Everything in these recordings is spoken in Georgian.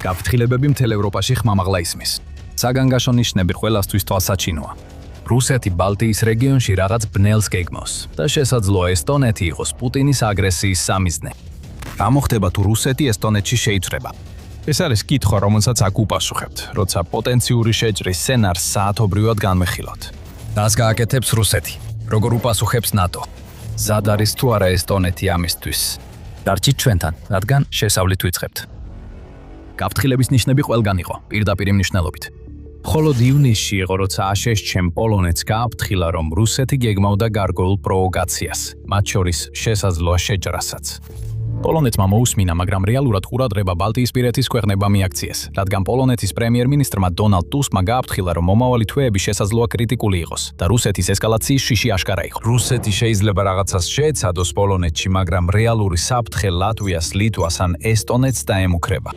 გაფრთხილებები მთელ ევროპაში ხმამაღლა ისმის. საგანგაშო ნიშნები ყველასთვის თვალსაჩინოა. რუსეთი ბალტიის რეგიონში რაღაც ბნელს გეგმავს და შესაძლოა ესტონეთი იყოს პუტინის აგრესიის სამიზნე. რა მოხდება თუ რუსეთი ესტონეთში შეიცვლება? ეს არის კითხვა, რომელსაც აქ უპასუხებთ, როცა პოტენციური შეჭრის სცენარს საათობრივად განვიხილავთ. რას გააკეთებს რუსეთი? როგორ უპასუხებს ნატო? ზად არის თუ არა ესტონეთი ამისთვის? დარჩით ჩვენთან, რადგან შესავლით ვიწყებთ. გაფრთხილების ნიშნები ყველგან იყო, პირდაპირ მნიშვნელობით. მხოლოდ ივნისში იყო, როცა აშშ-ს პოლონეთს გააფრთხილა, რომ რუსეთი გეგმავდა გარკვეულ პროვოკაციას, მათ შორის შესაძლოა შეჭრასაც. პოლონეთმა მოусმინა, მაგრამ რეალურად ყურადღება ბალტიისპირეთის ქვეყნებმა მიაქციეს, რადგან პოლონეთის პრემიერ-მინისტრმა დონალდ ტუსკმა გააფრთხილა, რომ მომავალი თვეები შესაძლოა კრიტიკული იყოს და რუსეთის ესკალაციის შიში აშკარა იყო. რუსეთი შეიძლება რაღაცას შეეცადოს პოლონეთში, მაგრამ რეალური საფრთხე ლატვიას, ლიტვას ან ესტონეთს დაემუქრება.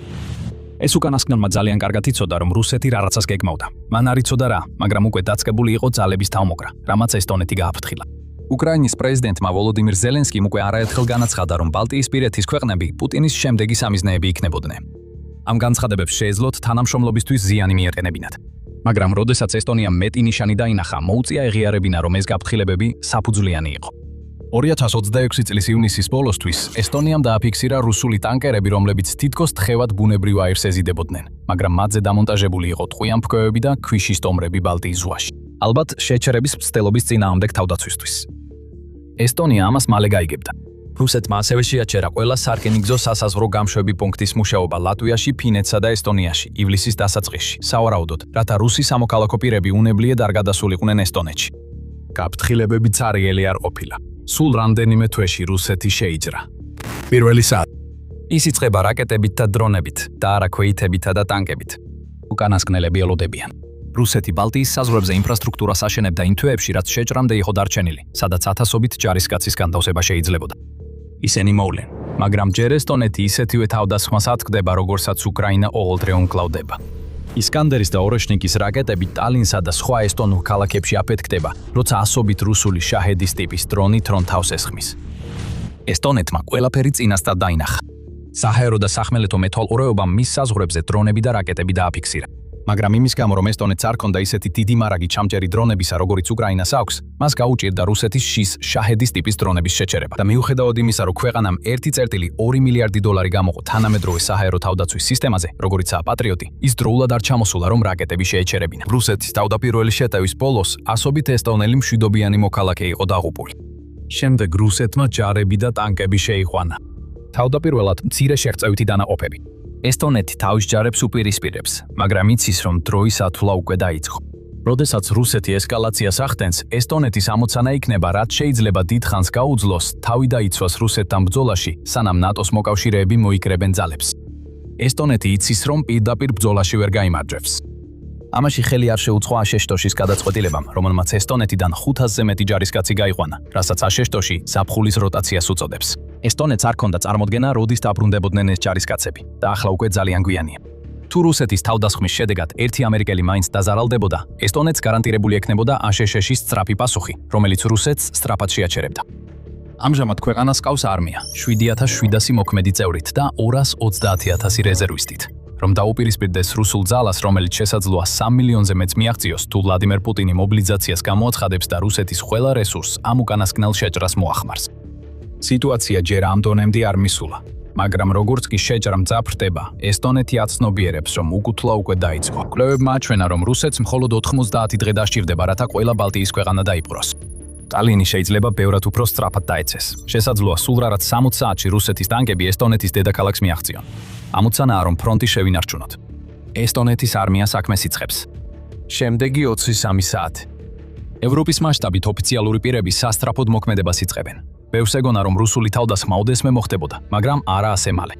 ეს უკანასკნელმა ძალიან კარგად იცოდა, რომ რუსეთი რაღაცას გეგმავდა. მან არ იცოდა რა, მაგრამ უკვე დაწყებული იყო ძალების თავმოყრა, რამაც ესტონეთი გააფრთხილა. უკრაინის პრეზიდენტმა ვოლოდიმირ ზელენსკიმ უკვე არაერთხელ განაცხადა, რომ ბალტიისპირეთის ქვეყნები პუტინის შემდეგი სამიზნეები იქნებოდნენ. ამ განცხადებებს შეეძლოთ თანამშრომლობისთვის ზიანი მიეყენებინათ. მაგრამ როდესაც ესტონიამ მეტი ნიშანი დაინახა, მოუწია ეღიარებინა, რომ ეს გაფრთხილებები საფუძვლიანი იყო. 2026 წლის ივნისის ბოლოსთვის ესტონიამ დააფიქსირა რუსული ტანკერები, რომლებიც თითქოს თხევად ბუნებრივ აირს ეზიდებოდნენ, მაგრამ მათზე დამონტაჟებული იყო ტყვიან-ფქვევები და ქვიშის ტომრები ბალტიის ზღვაში. ალბათ შეჩერების მცდელობის წინააღმდეგ თავდაცვისთვის. ესტონია ამას მალე გაიგებდა. რუსეთმა ასევე შეაჩერა ყველა სარკინიგზო სასაზღვრო გამშვები პუნქტის მუშაობა ლატვიაში, ფინეთსა და ესტონიაში ივლისის დასაწყისში, სავარაუდოდ, რათა რუსი სამოქალაქო პირები უნებლიეთ არ გადასულიყვნენ ესტონეთში. გაფრთხილებები ცარიელი არ ყოფილა. სულ რამდენიმე თვეში რუსეთი შეიჭრა. პირველი საათი ის იწყება რაკეტებით და დრონებით და არა ქვეითებითა და ტანკებით. უკანასკნელები ელოდებიან. რუსეთი ბალტიის საზღვრებზე ინფრასტრუქტურას აშენებდა იმ თვეებში, რაც შეჭრამდე იყო დარჩენილი, სადაც ათასობით ჯარისკაცის განთავსება შეიძლებოდა. ისინი მოვლენ, მაგრამ ჯერ ესტონეთი ისეთივე თავდასხმას ატკდება, როგორცაც უკრაინა ოღონდ უნკლავდება. ისკანდერის და ოროშნიკის რაკეტები ტალინსა და სხვა ესტონურ ქალაქებში აფეთქდება, როცა ასობით რუსული შაჰედის ტიპის დრონი თრონ თავს ესხმის. ესტონეთმა ყველაფერი წინასწარ დაინახა. საჰაერო და სახმელეთო მეთვალყურეობამ მის საზღვრებზე დრონები და რაკეტები დააფიქსირა. მაგრამ იმის გამო, რომ ესტონეთს არ ჰქონდა ისეთი დიდი მარაგი ჩამჭერი დრონებისა, როგორიც უკრაინას აქვს, მას გაუჭირდა რუსეთის შის შაჰედის ტიპის დრონების შეჩერება. და მიუხედავად იმისა, რომ ქვეყანამ 1,2 მილიარდი დოლარი გამოყო თანამედროვე საჰაერო თავდაცვის სისტემაზე, როგორიცაა პატრიოტი, ის დროულად არ ჩამოსულა, რომ რაკეტები შეეჩერებინა. რუსეთის თავდაპირველი შეტევის ბოლოს ასობით ესტონელი მშვიდობიანი მოქალაქე იყო დაღუპული. შემდეგ რუსეთმა ჯარები და ტანკები შეიყვანა. თავდაპირველად მცირე შეღწევითი დანაყოფები. ესტონეთი თავის ჯარებს უპირისპირებს, მაგრამ იცის, რომ დროის ათვლა უკვე დაიწყო. როდესაც რუსეთი ესკალაციას ახდენს, ესტონეთის ამოცანა იქნება, რაც შეიძლება დიდხანს გაუძლოს, თავი დაიცვას რუსეთთან ბრძოლაში, სანამ ნატოს მოკავშირეები მოიკრებენ ძალებს. ესტონეთი იცის, რომ პირდაპირ ბრძოლაში ვერ გაიმარჯვებს. ამაში ხელი არ შეუწყო აშშ-ში გადაწყვეტილებამ, რომელმაც ესტონეთიდან 500-ზე მეტი ჯარისკაცი გაიყვანა, რასაც აშშ-ში ზაფხულის როტაციას უწოდებს. ესტონეთს არ ჰქონდა წარმოდგენა, როდის დაბრუნდებოდნენ ეს ჯარისკაცები და ახლა უკვე ძალიან გვიანია. თუ რუსეთის თავდასხმის შედეგად ერთი ამერიკელი მაინც დაზარალდებოდა, ესტონეთს გარანტირებული ექნებოდა აშშ-ში სწრაფი პასუხი, რომელიც რუსეთს სწრაფად შეაჩერებდა. ამჟამად ქვეყანას ჰყავს არმია 7700 მოქმედი წევრით და 230,000 რეზერვისტით. რომ დაუპირისპირდეს რუსულ ძალას, რომელიც შესაძლოა 3 მილიონზე მეც მიაღწიოს, თუ ვლადიმერ პუტინი მობილიზაციას გამოაცხადებს და რუსეთის ყველა რესურსს ამ უკანასკნელ შეჭრას მოახმარს. სიტუაცია ჯერ ამ დონემდე არ მისულა, მაგრამ როგორც კი შეჭრა მძაფრდება, ესტონეთი აცნობიერებს, რომ უკუთვლა უკვე დაიწყო. კვლევებმა აჩვენა, რომ რუსეთს მხოლოდ 90 დღე დასჭირდება, რათა ყველა ბალტიის ქვეყანა დაიპყროს. ტალინი შეიძლება ბევრად უფრო სწრაფად დაეცეს. შესაძლოა სულ რაღაც 60 საათში რუსეთის ტანკები ესტონეთის დედაქალაქს მიაღწიონ. ამოცანაა, რომ ფრონტი შევინარჩუნოთ. ესტონეთის არმია საქმეს იწყებს. შემდეგი 23 საათი. ევროპის მასშტაბით ოფიციალური პირები სასწრაფოდ მოქმედებას იწყებენ. ბევრს ეგონა, რომ რუსული თავდასხმა ოდესმე მოხდებოდა, მაგრამ არა ასე მალე.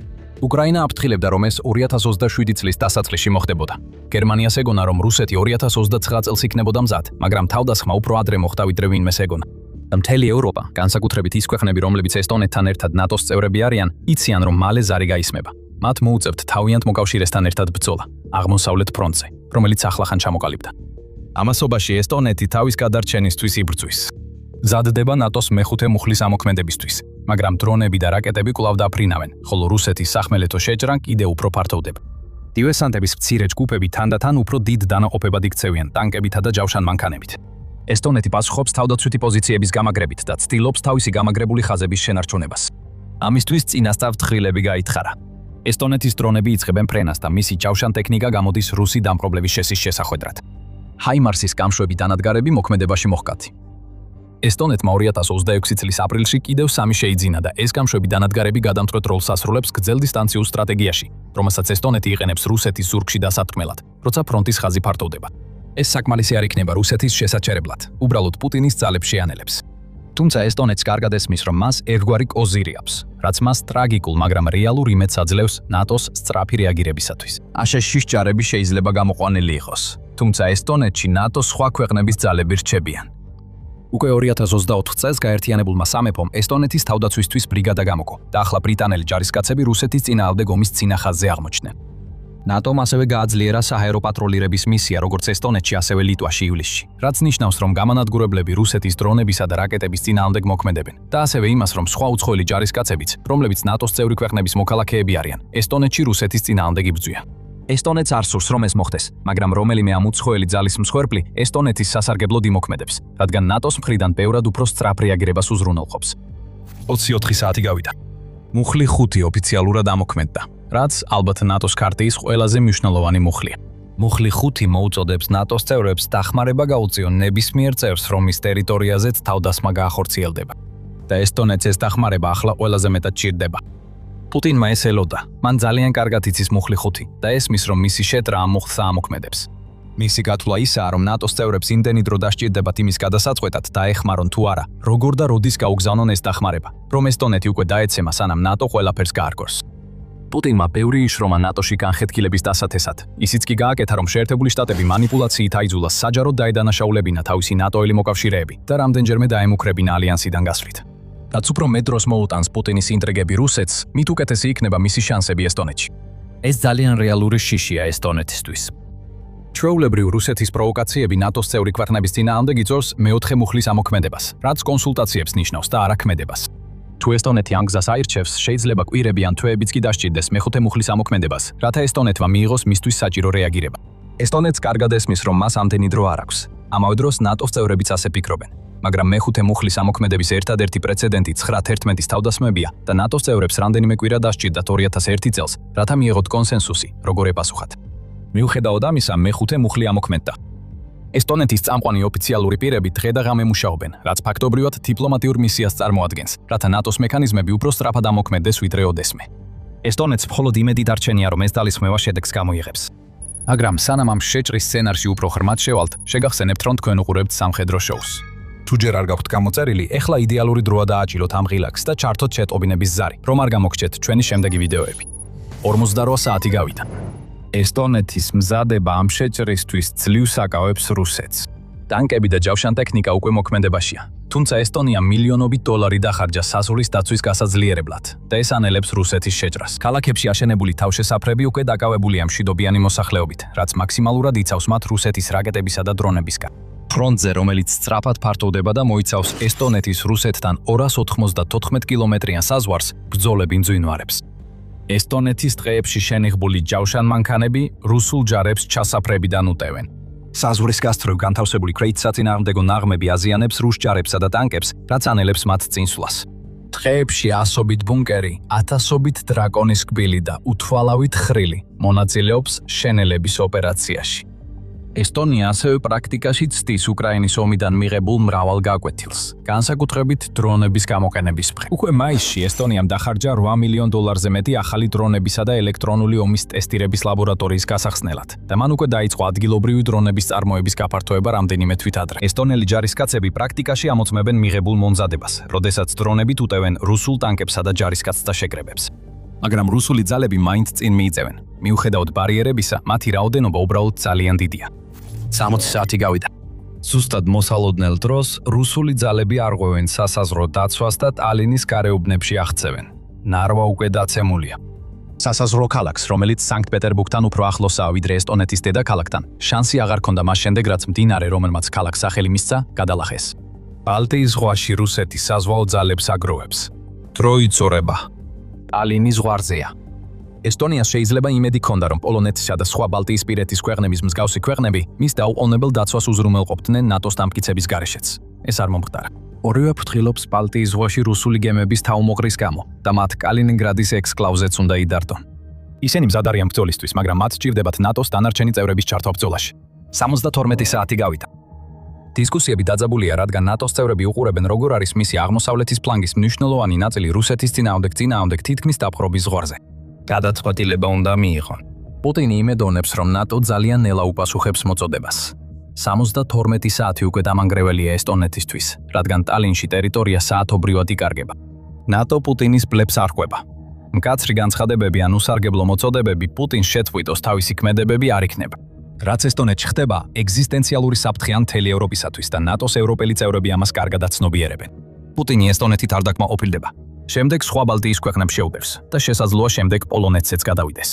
უკრაინა აფრთხილებდა, რომ ეს 2027 წლის დასაწყისში მოხდებოდა. გერმანიას ეგონა, რომ რუსეთი 2029 წელს იქნებოდა მზად, მაგრამ თავდასხმა უფრო ადრე მოხდა, ვიდრე ვინმეს ეგონა. და მთელი ევროპა, განსაკუთრებით ის ქვეყნები, რომლებიც ესტონეთთან ერთად ნატოს წევრები არიან, იციან, რომ მალე ზარი გაისმება. მათ მოუწევთ თავიანთ მოკავშირესთან ერთად ბრძოლა, აღმოსავლეთ ფრონტზე, რომელიც ახლახან ჩამოყალიბდა. ამასობაში ესტონეთი თავის გადარჩენისთვის იბრძვის. მზადდება ნატოს მეხუთე მუხლის ამოქმედებისთვის, მაგრამ დრონები და რაკეტები კვლავ დაფრინავენ, ხოლო რუსეთის სახმელეთო შეჭრა კიდევ უფრო ფართოვდება. დივერსანტების მცირე ჯგუფები თანდათან უფრო დიდ დანაყოფებად იქცევიან ტანკებითა და ჯავშან მანქანებით. ესტონეთი პასუხობს თავდაცვითი პოზიციების გამაგრებით და ცდილობს თავისი გამაგრებული ხაზების შენარჩუნებას. ამისთვის წინასწარ თხრილები გაითხარა. ესტონეთის დრონები იწყებენ ფრენას და მისი ჯავშან ტექნიკა გამოდის რუსი დამპყრობლების შესის შესახვედრად. ჰაიმარსის გამშვები დანადგარები მოქმედებაში მოჰყავთ. ესტონეთმა 2026 წლის აპრილში კიდევ 3 შეიძინა და ეს გამშვები დანადგარები გადამწყვეტ როლს ასრულებს გრძელდისტანციურ სტრატეგიაში, რომელსაც ესტონეთი იყენებს რუსეთის ზურგში დასარტყმელად, როცა ფრონტის ხაზი ფართოვდება. ეს საკმარისი არ იქნება რუსეთის შესაჩერებლად, უბრალოდ პუტინის ძალებს შეანელებს. თუმცა ესტონეთს კარგად ესმის, რომ მას ერთგვარი კოზირი აქვს, რაც მას ტრაგიკულ, მაგრამ რეალურ იმედს აძლევს ნატოს სწრაფი რეაგირებისათვის. აშშ-ის ჯარები შეიძლება გამოყვანილი იყოს, თუმცა ესტონეთში ნატოს სხვა ქვეყნების ძალები რჩებიან. უკვე 2024 წელს გაერთიანებულმა სამეფომ ესტონეთის თავდაცვისთვის ბრიგადა გამოგო და ახლა ბრიტანელი ჯარისკაცები რუსეთის წინააღმდეგ ომის წინა ხაზზე აღმოჩნდნენ. ნატომ ასევე გააძლიერა საჰაერო პატროლირების მისია როგორც ესტონეთში, ასევე ლიტვაში ივლისში, რაც ნიშნავს, რომ გამანადგურებლები რუსეთის დრონებისა და რაკეტების წინააღმდეგ მოქმედებენ და ასევე იმას, რომ სხვა უცხოელი ჯარისკაცებიც, რომლებიც ნატოს წევრი ქვეყნების მოქალაქეები არიან, ესტონეთში რუსეთის წინააღმდეგ იბრძვიან. ესტონეთს არ სურს, რომ ეს მოხდეს, მაგრამ რომელიმე ამ უცხოელი ძალის მსხვერპლი ესტონეთის სასარგებლოდ იმოქმედებს, რადგან ნატოს მხრიდან ბევრად უფრო სწრაფ რეაგირებას უზრუნველყოფს. 24 საათი გავიდა. მუხლი 5 ოფიციალურად ამოქმედდა, რაც ალბათ ნატოს ქარტიის ყველაზე მნიშვნელოვანი მუხლია. მუხლი 5 მოუწოდებს ნატოს წევრებს დახმარება გაუწიონ ნებისმიერ წევრს, რომლის ტერიტორიაზეც თავდასხმა გაახორციელდება. და ესტონეთს ეს დახმარება ახლა ყველაზე მეტად ჭირდება. პუტინმა ეს ელოდა, მან ძალიან კარგად იცის მუხლი 5 და ესმის, რომ მისი შეტრა ამ მუხლს აამოქმედებს. მისი გათვლა ისაა, რომ ნატოს წევრებს იმდენი დრო დასჭირდებათ იმის გადასაწყვეტად დაეხმარონ თუ არა, როგორ და როდის გაუგზავნონ ეს დახმარება, რომ ესტონეთი უკვე დაეცემა, სანამ ნატო ყველაფერს გაარგოს. პუტინმა ბევრი იშრომა ნატოში განხეთქილების დასათესად. ისიც კი გააკეთა, რომ შეერთებული შტატები манипуляციით აიძულა საჯაროდ დაედანაშაულებინა თავისი ნატოელი მოკავშირეები და რამდენჯერმე დაემუქრებინა ალიანსიდან გასვლით. რაც უფრო მეტ დროს მოუტანს პუტინის ინტრიგები რუსეთს, მით უკეთესი იქნება მისი შანსები ესტონეთში. ეს ძალიან რეალური შიშია ესტონეთისთვის. ჩვეულებრივ რუსეთის პროვოკაციები ნატოს წევრი ქვეყნების წინააღმდეგ იწვევს მეოთხე მუხლის ამოქმედებას, რაც კონსულტაციებს ნიშნავს და არა ქმედებას. თუ ესტონეთი ამ გზას აირჩევს, შეიძლება კვირები ან თვეებიც კი დასჭირდეს მეხუთე მუხლის ამოქმედებას, რათა ესტონეთმა მიიღოს მისთვის საჭირო რეაგირება. ესტონეთს კარგად ესმის, რომ მას ამდენი დრო არ აქვს. ამავე დროს ნატოს წევრებიც ასე ფიქრობენ. მაგრამ მეხუთე მუხლის ამოქმედების ერთადერთი პრეცედენტი 9/11-ის თავდასხმებია და ნატოს წევრებს რამდენიმე კვირა დასჭირდათ 2001 წელს, რათა მიეღოთ კონსენსუსი, როგორ ეპასუხათ. მიუხედავად ამისა, მეხუთე მუხლი ამოქმედდა. ესტონეთის წამყვანი ოფიციალური პირები დღე და ღამე მუშაობენ, რაც ფაქტობრივად დიპლომატიურ მისიას წარმოადგენს, რათა ნატოს მექანიზმები უფრო სწრაფად ამოქმედდეს ვიდრე ოდესმე. ესტონეთს მხოლოდ იმედი დარჩენია, რომ ეს ძალისხმევა შედეგს გამოიღებს. მაგრამ სანამ ამ შეჭრის სცენარში უფრო ღრმად შევალთ, შეგახსენებთ, რომ თქვენ უყურებთ სამხედრო შოუს. თუ ჯერ არ გაქვთ გამოწერილი, ეხლა იდეალური დროა დააჭილოთ ამ ღილაკს და ჩართოთ შეტყობინების ზარი, რომ არ გამოგჩეთ ჩვენი შემდეგი ვიდეოები. 48 საათი გავიდა. ესტონეთის მზადება ამ შეჭრისთვის ძლივს აკავებს რუსეთს. ტანკები და ჯავშან ტექნიკა უკვე მოქმედებაშია, თუმცა ესტონია მილიონობით დოლარი დახარჯა საზღვრის დაცვის გასაძლიერებლად და ეს ანელებს რუსეთის შეჭრას. ქალაქებში აშენებული თავშესაფრები უკვე დაკავებულია მშვიდობიანი მოსახლეობით, რაც მაქსიმალურად იცავს მათ რუსეთის რაკეტებისა და დრონებისგან. ფრონტზე, რომელიც სწრაფად ფართოვდება და მოიცავს ესტონეთის რუსეთთან 294 კილომეტრიან საზღვარს, ბრძოლები მძვინვარებს. ესტონეთის ტყეებში შენიღბული ჯავშან მანქანები რუსულ ჯარებს ჩასაფრებიდან უტევენ. საზღვრის გასწვრივ განთავსებული კრეითსაწინააღმდეგო ნაღმები აზიანებს რუს ჯარებსა და ტანკებს, რაც ანელებს მათ წინსვლას. ტყეებში ასობით ბუნკერი, ათასობით დრაკონის კბილი და უთვალავით ხრილი მონაწილეობს შენელების ოპერაციაში. ესტონია ასევე პრაქტიკაში ცდის უკრაინის ომიდან მიღებულ მრავალ გაკვეთილს, განსაკუთრებით დრონების გამოყენების მხრივ. უკვე მაისში ესტონიამ დახარჯა $8 მილიონ მეტი ახალი დრონებისა და ელექტრონული ომის ტესტირების ლაბორატორიის გასახსნელად და მან უკვე დაიწყო ადგილობრივი დრონების წარმოების გაფართოება რამდენიმე თვით ადრე. ესტონელი ჯარისკაცები პრაქტიკაში ამოწმებენ მიღებულ მომზადებას, როდესაც დრონებით უტევენ რუსულ ტანკებსა და ჯარისკაცთა შეკრებებს. მაგრამ რუსული ძალები მაინც წინ მიიწევენ. მიუხედავად ბარიერებისა, მათი რაოდენობა უბრალოდ ძალიან დიდია. 60 საათი გავიდა. ზუსტად მოსალოდნელ დროს რუსული ძალები არღვევენ სასაზღვრო დაცვას და ტალინის გარეუბნებში აღწევენ. ნარვა უკვე დაცემულია. სასაზღვრო ქალაქს, რომელიც სანქტ-პეტერბურგთან უფრო ახლოსაა ვიდრე ესტონეთის დედაქალაქთან, შანსი აღარ ჰქონდა მას შემდეგ, რაც მდინარე, რომელმაც ქალაქს სახელი მისცა, გადალახეს. ბალტიის ზღვაში რუსეთი საზღვაო ძალებს აგროვებს. დრო იწურება. ტალინის ზღვარზეა. ესტონიას შეიძლება იმედი ჰქონდა, რომ პოლონეთისა და სხვა ბალტიისპირეთის ქვეყნების მსგავსი ქვეყნები მის დაუყოვნებელ დაცვას უზრუნველყოფდნენ ნატოს დამტკიცების გარეშეც. ეს არ მომხდარა. ორივე ფრთხილობს ბალტიის ზღვაში რუსული გემების თავმოყრის გამო და მათ კალინინგრადის ექსკლავზეც უნდა იდარდონ. ისინი მზად არიან ბრძოლისთვის, მაგრამ მათ სჭირდებათ ნატოს დანარჩენი წევრების ჩართვა ბრძოლაში. 72 საათი გავიდა. დისკუსიები დაძაბულია, რადგან ნატოს წევრები უყურებენ, როგორ არის მისი აღმოსავლეთის ფლანგის მნიშვნელოვანი ნაწილი რუსეთის წინააღმდეგ თითქმის დაპყრობის ზღვარზე. გადაწყვეტილება უნდა მიიღონ. პუტინი იმედოვნებს, რომ ნატო ძალიან ნელა უპასუხებს მოწოდებას. 72 საათი უკვე დამანგრეველია ესტონეთისთვის, რადგან ტალინში ტერიტორია საათობრივად იკარგება. ნატო პუტინის ბლებს არ ყვება. მკაცრი განცხადებები ან უსარგებლო მოწოდებები პუტინს შეწყვიტოს თავისი ქმედებები არ იქნება. რაც ესტონეთში ხდება, ეგზისტენციალური საფრთხეა მთელი ევროპისათვის და ნატოს ევროპელი წევრები ამას კარგადაც ცნობიერებენ. პუტინი ესტონეთით არ დაკმაყოფილდება. შემდეგ სხვა ბალტიის ქვეყნებს შეუდევს და შესაძლოა შემდეგ პოლონეთსაც გადავიდეს.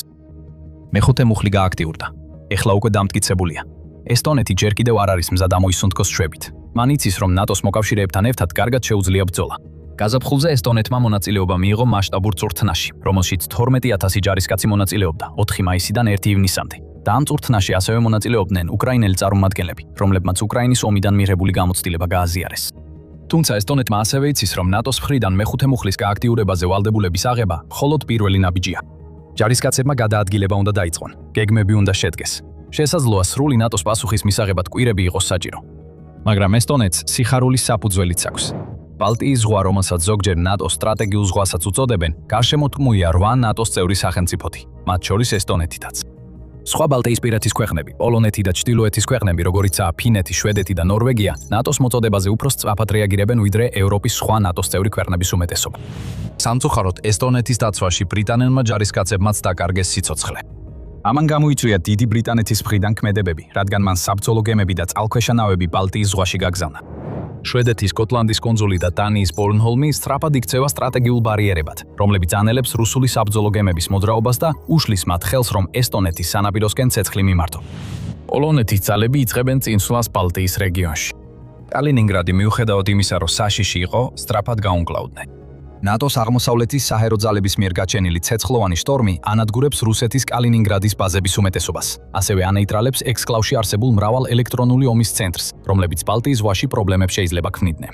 მეხუთე მუხლი გააქტიურდა. ეხლა უკვე დამტკიცებულია. ესტონეთი ჯერ კიდევ არ არის მზად ამოისუნთქოს ჩვევით. მან იცის, რომ ნატოს მოკავშირეებთან ერთად კარგად შეუძლია ბრძოლა. გაზაფხულზე ესტონეთმა მონაწილეობა მიიღო მასშტაბურ წვრთნაში, რომელშიც 12000 ჯარისკაცი მონაწილეობდა 4 მაისიდან 1 ივნისამდე. და ამ წვრთნაში ასევე მონაწილეობდნენ უკრაინელი წარმომადგენლები, რომლებმაც უკრაინის ომიდან მიღებული გამოცდილება გააზიარეს. თუმცა ესტონეთმა ასევე იცის, რომ ნატოს მხრიდან მეხუთე მუხლის გააქტიურებაზე ვალდებულების აღება მხოლოდ პირველი ნაბიჯია. ჯარისკაცებმა გადაადგილება უნდა დაიწყონ, გეგმები უნდა შედგეს. შესაძლოა სრული ნატოს პასუხის მისაღებად კვირები იყოს საჭირო. მაგრამ ესტონეთს სიხარულის საფუძველიც აქვს. ბალტიის ზღვა, რომელსაც ზოგჯერ ნატოს სტრატეგიულ ზღვასაც უწოდებენ, გარშემოთქმულია 8 ნატოს წევრი სახელმწიფოთი, მათ შორის ესტონეთითაც. სხვა ბალტიისპირეთის ქვეყნები, პოლონეთი და ჩრდილოეთის ქვეყნები, როგორიცაა ფინეთი, შვედეთი და ნორვეგია, ნატოს მოწოდებაზე უფრო სწრაფად რეაგირებენ ვიდრე ევროპის სხვა ნატოს წევრი ქვეყნების უმეტესობა. სამწუხაროდ, ესტონეთის დაცვაში ბრიტანელმა ჯარისკაცებმაც დაკარგეს სიცოცხლე. ამან გამოიწვია დიდი ბრიტანეთის მხრიდან ქმედებები, რადგან მან საბრძოლო გემები და წყალქვეშა ნავები ბალტიის ზღვაში გაგზავნა. შვედეთის კოტლანდის კუნძული და დანიის ბორნჰოლმი სწრაფად იქცევა სტრატეგიულ ბარიერებად, რომლებიც ანელებს რუსული საბრძოლო გემების მოძრაობას და უშლის მათ ხელს, რომ ესტონეთის სანაპიროსკენ ცეცხლი მიმართონ. პოლონეთის ძალები იწყებენ წინსვლას ბალტიის რეგიონში. კალინინგრადი მიუხედავად იმისა, რომ საშიში იყო, სწრაფად გაუმკლავდნენ. ნატოს აღმოსავლეთის საჰაერო ძალების მიერ გაჩენილი ცეცხლოვანი შტორმი ანადგურებს რუსეთის კალინინგრადის ბაზების უმეტესობას. ასევე ანეიტრალებს ექსკლავში არსებულ მრავალ ელექტრონული ომის ცენტრს, რომლებიც ბალტიის ზღვაში პრობლემებს შეიძლება ქმნიდნენ.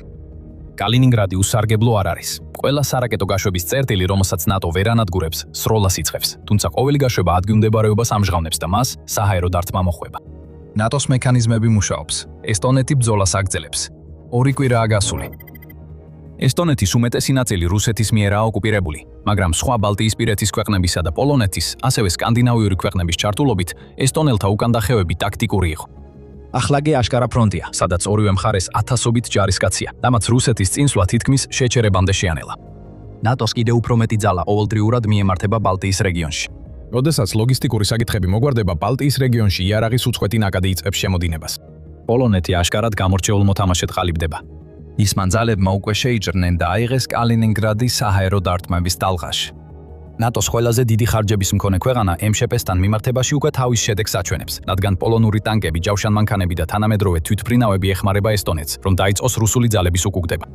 კალინინგრადი უსარგებლო არ არის. ყველა სარაკეტო გაშვების წერტილი, რომელსაც ნატო ვერ ანადგურებს, სროლას იწყებს, თუმცა ყოველი გაშვება ადგილმდებარეობას ამჟღავნებს და მას საჰაერო დარტყმა მოხვდება. ნატოს მექანიზმები მუშაობს. ესტონეთი ბრძოლას აგრძელებს. 2 კვირაა გასული. ესტონეთის უმეტესი ნაწილი რუსეთის მიერაა ოკუპირებული, მაგრამ სხვა ბალტიისპირეთის ქვეყნებისა და პოლონეთის, ასევე სკანდინავიური ქვეყნების ჩართულობით, ესტონელთა უკანდახევები ტაქტიკური იყო. ახლა კი აშკარა ფრონტია, სადაც ორივე მხარეს ათასობით ჯარისკაცია, და მათ რუსეთის წინსვლა თითქმის შეჩერებამდე შეანელა. ნატოს კიდევ უფრო მეტი ძალა ყოველდღიურად მიემართება ბალტიის რეგიონში. როდესაც ლოგისტიკური საკითხები მოგვარდება, ბალტიის რეგიონში იარაღის უწყვეტი ნაკადი იწყებს შემოდინებას. პოლონეთი აშკარად გამორჩეულ მოთამაშედ ყალიბდება. ისმან ძალებმა უკვე შეიჭრნენ და აიღეს კალინინგრადის საჰაერო დარტყმების ტალღაში. ნატოს ყველაზე დიდი ხარჯების მქონე ქვეყანა MŠP-სთან მიმართებაში უკვე თავის შედეგს აჩვენებს, რადგან პოლონური ტანკები, ჯავშანმანქანები და თანამედროვე თვითმფრინავები ეხმარება ესტონეთს, რომ დაიწყოს რუსული ძალების უკუგდება.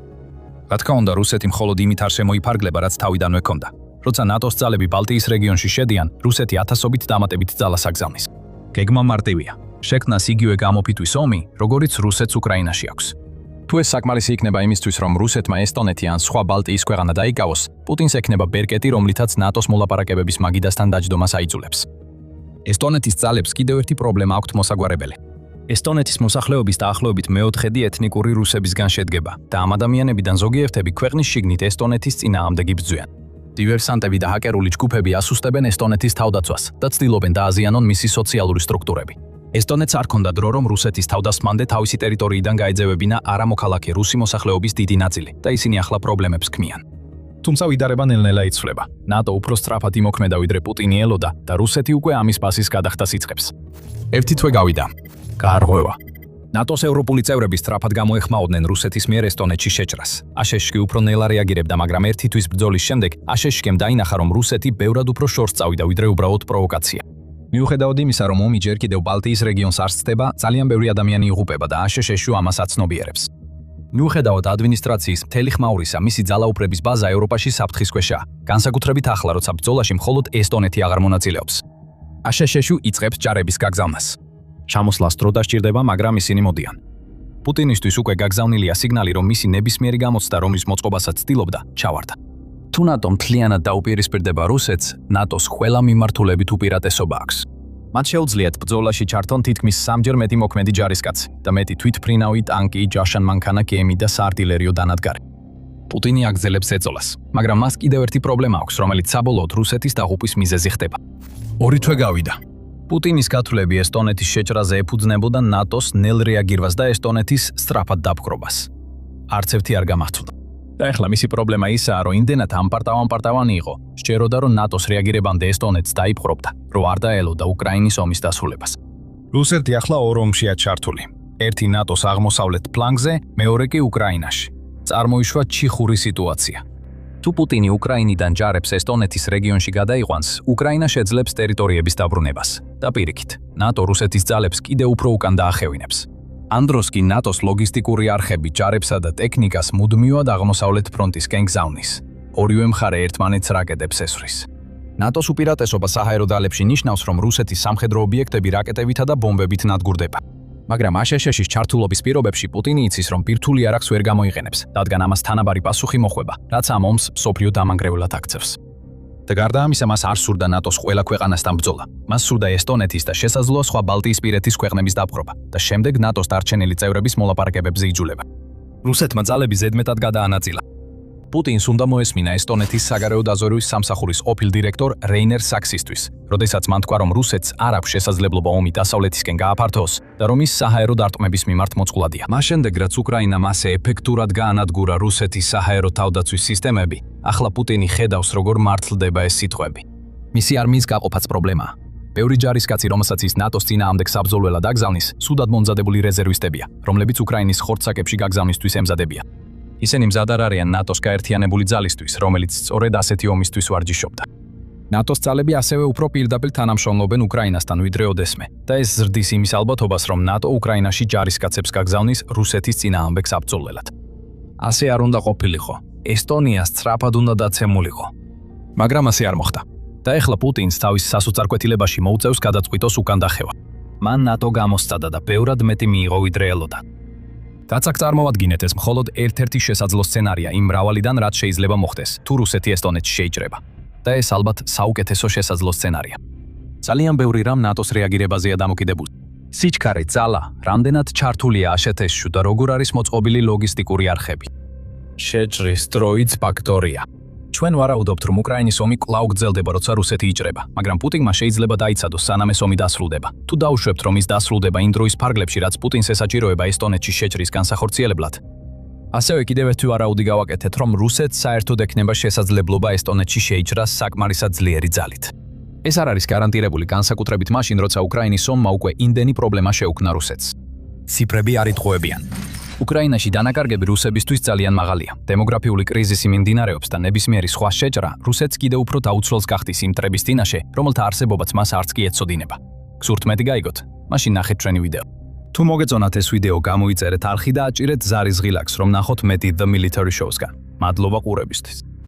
რა თქმა უნდა, რუსეთი მხოლოდ იმით არ შემოიფარგლება, რაც თავიდანვე ჰქონდა. როცა ნატოს ძალები ბალტიის რეგიონში შედიან, რუსეთი ათასობით დამატებით ძალას აგზავნის. გეგმა მარტივია. შექმნას იგივე გამოფიტვის ომი, როგორიც რუსეთს უკრაინაში აქვს. თუ ეს საკმარისი იქნება იმისთვის, რომ რუსეთმა ესტონეთი ან სხვა ბალტიის ქვეყანა დაიკავოს, პუტინს ექნება ბერკეტი, რომლითაც ნატოს მოლაპარაკებების მაგიდასთან დაჯდომას აიძულებს. ესტონეთის ძალებს კიდევ ერთი პრობლემა აქვთ მოსაგვარებელი. ესტონეთის მოსახლეობის დაახლოებით მეოთხედი ეთნიკური რუსებისგან შედგება და ამ ადამიანებიდან ზოგიერთები ქვეყნის შიგნით ესტონეთის წინააღმდეგ იბრძვიან. დივერსანტები და ჰაკერული ჯგუფები ასუსტებენ ესტონეთის თავდაცვას და ცდილობენ დააზიანონ მისი სოციალური სტრუქტურები. ესტონეთს არ ჰქონდა დრო, რომ რუსეთის თავდასხმამდე თავისი ტერიტორიიდან გაეძევებინა არამოქალაქე რუსი მოსახლეობის დიდი ნაწილი და ისინი ახლა პრობლემებს ქმნიან. თუმცა ვიდარება ნელ-ნელა იცვლება. ნატო უფრო სწრაფად იმოქმედა, ვიდრე პუტინი ელოდა და რუსეთი უკვე ამის პასის გადახდას იწყებს. ერთი თვე გავიდა. გაარღვევა. ნატოს ევროპული წევრები სწრაფად გამოეხმაურნენ რუსეთის მიერ ესტონეთში შეჭრას. აშშ-კი უფრო ნელა რეაგირებდა, მაგრამ ერთი თვის ბრძოლის შემდეგ აშშ-კემ დაინახა, რომ რუსეთი ბევრად უფრო შორს წავიდა, ვიდრე უბრალოდ პროვოკაცია. მიუხედავად იმისა, რომ ომი ჯერ კიდევ ბალტიის რეგიონს არ სცდება, ძალიან ბევრი ადამიანი იღუპება და აშშ-ში ამას აცნობიერებს. მიუხედავად ადმინისტრაციის მთელი ხმაურისა, მისი ძალაუფლების ბაზა ევროპაში საფრთხის ქვეშაა, განსაკუთრებით ახლა, როცა ბრძოლაში მხოლოდ ესტონეთი აღარ მონაწილეობს. აშშ-ში იწყებს ჯარების გაგზავნას. ჩამოსვლას დრო დასჭირდება, მაგრამ ისინი მოდიან. პუტინისთვის უკვე გაგზავნილია სიგნალი, რომ მისი ნებისმიერი გამოცდა, რომლის მოწყობასაც ცდილობდა, ჩავარდა. თუ ნატო მთლიანად დაუპირისპირდება რუსეთს, ნატოს ყველა მიმართულებით უპირატესობა აქვს. მათ შეუძლიათ ბრძოლაში ჩართონ თითქმის 3-ჯერ მეტი მოქმედი ჯარისკაცი და მეტი თვითმფრინავი, ტანკი, ჯაშან-მანქანა, გემი და საარტილერიო დანადგარი. პუტინი აგრძელებს ეწოლას, მაგრამ მას კიდევ ერთი პრობლემა აქვს, რომელიც საბოლოოდ რუსეთის დაღუპვის მიზეზი ხდება. 2 თვე გავიდა. პუტინის გათვლები ესტონეთის შეჭრაზე ეფუძნებოდა ნატოს ნელ რეაგირებას და ესტონეთის სწრაფად დაპყრობას. არც ერთი არ გამართულა. და ახლა მისი პრობლემა ისაა, რომ იმდენად ამპარტავანი იყო, სჯეროდა, რომ ნატოს რეაგირებამდე ესტონეთს დაიპყრობდა, რომ არ დაელოდა უკრაინის ომის დასრულებას. რუსეთი ახლა 2 ომშია ჩართული. ერთი ნატოს აღმოსავლეთ ფლანგზე, მეორე კი უკრაინაში. წარმოიშვა ჩიხური სიტუაცია. თუ პუტინი უკრაინიდან ჯარებს ესტონეთის რეგიონში გადაიყვანს, უკრაინა შეძლებს ტერიტორიების დაბრუნებას და პირიქით, ნატო რუსეთის ძალებს კიდევ უფრო უკან დაახევინებს. ამ დროს კი ნატოს ლოგისტიკური არხები ჯარებსა და ტექნიკას მუდმივად აღმოსავლეთ ფრონტისკენ გზავნის. ორივე მხარე ერთმანეთს რაკეტებს ესვრის. ნატოს უპირატესობა საჰაერო ძალებში ნიშნავს, რომ რუსეთის სამხედრო ობიექტები რაკეტებითა და ბომბებით ნადგურდება. მაგრამ აშშ-ში ჩართულობის პირობებში პუტინი იცის, რომ ბირთვული არახს ვერ გამოიყენებს, რადგან ამას თანაბარი პასუხი მოხვება, რაც ამ ომს მსოფლიო დამანგრევლად აქცევს. და გარდა ამისა, მას არ სურდა ნატოს ყველა ქვეყანასთან ბრძოლა. მას სურდა ესტონეთის და შესაძლოა სხვა ბალტიისპირეთის ქვეყნების დაპყრობა და შემდეგ ნატოს დარჩენილი წევრების მოლაპარაკებებზე იძულება. რუსეთმა ძალები ზედმეტად გადაანაწილა. პუტინს უნდა მოესმინა ესტონეთის საგარეო დაზვერვის სამსახურის ყოფილ დირექტორ რეინერ საქსისთვის, როდესაც მან თქვა, რომ რუსეთს არ აქვს შესაძლებლობა ომი დასავლეთისკენ გააფართოოს და რომ ის საჰაერო დარტყმების მიმართ მოწყვლადია. მას შემდეგ, რაც უკრაინამ ასე ეფექტურად გაანადგურა რუსეთის საჰაერო თავდაცვის სისტემები, ახლა პუტინი ხედავს, როგორ მართლდება ეს სიტყვები. მისი არმიის გაყოფაც პრობლემაა. ბევრი ჯარისკაცი, რომელსაც ის ნატოს წინააღმდეგ საბრძოლველად აგზავნის, სუდად მომზადებული რეზერვისტებია, რომლებიც უკრაინის ხორცსაკებში გაგზავნისთვის ემზადებიან. ისინი მზად არ არიან ნატოს გაერთიანებული ძალისთვის, რომელიც სწორედ ასეთი ომისთვის ვარჯიშობდა. ნატოს ძალები ასევე უფრო პირდაპირ თანამშრომლობენ უკრაინასთან ვიდრე ოდესმე და ეს ზრდის იმის ალბათობას, რომ ნატო უკრაინაში ჯარისკაცებს გაგზავნის რუსეთის წინააღმდეგ საბრძოლველად. ასე არ უნდა ყოფილიყო. ესტონია სწრაფად უნდა დაცემულიყო. მაგრამ ასე არ მოხდა. და ეხლა პუტინს თავის სასოწარკვეთილებაში მოუწევს გადაწყვიტოს უკან დახევა. მან ნატო გამოსცადა და ბევრად მეტი მიიღო ვიდრე ელოდა. რაც აქ წარმოვადგინეთ, ეს მხოლოდ ერთ-ერთი შესაძლო სცენარია იმ მრავალიდან, რაც შეიძლება მოხდეს, თუ რუსეთი ესტონეთში შეიჭრება. და ეს ალბათ საუკეთესო შესაძლო სცენარია. ძალიან ბევრი რამ ნატოს რეაგირებაზეა დამოკიდებული. სიჩქარე, ძალა, რამდენად ჩართულია აშშ-ში და როგორ არის მოწყობილი ლოგისტიკური არხები. შეჭრის დროიც ფაქტორია. ჩვენ ვარაუდობთ, რომ უკრაინის ომი კვლავ გრძელდება, როცა რუსეთი იჭრება, მაგრამ პუტინმა შეიძლება დაიცადოს, სანამ ეს ომი დასრულდება. თუ დაუშვებთ, რომ ის დასრულდება იმ დროის ფარგლებში, რაც პუტინს ესაჭიროება ესტონეთში შეჭრის განსახორციელებლად. ასევე კიდევ ერთი ვარაუდი გავაკეთეთ, რომ რუსეთს საერთოდ ექნება შესაძლებლობა ესტონეთში შეიჭრას საკმარისად ძლიერი ძალით. ეს არ არის გარანტირებული, განსაკუთრებით მაშინ, როცა უკრაინის ომმა უკვე იმდენი პრობლემა შეუქმნა რუსეთს. ციფრები არ იტყუებიან. უკრაინაში დანაკარგები რუსებისთვის ძალიან მაღალია. დემოგრაფიული კრიზისი მიმდინარეობს და ნებისმიერი სხვა შეჭრა რუსეთს კიდევ უფრო დაუცველს გახდის იმ მტრების წინაშე, რომელთა არსებობაც მას არც კი ეცოდინება. გსურთ მეტი გაიგოთ? მაშინ ნახეთ ჩვენი ვიდეო. თუ მოგეწონათ ეს ვიდეო, გამოიწერეთ არხი და აჭირეთ ზარის ღილაკს, რომ ნახოთ მეტი The Military Shows-გან. მადლობა ყურებისთვის.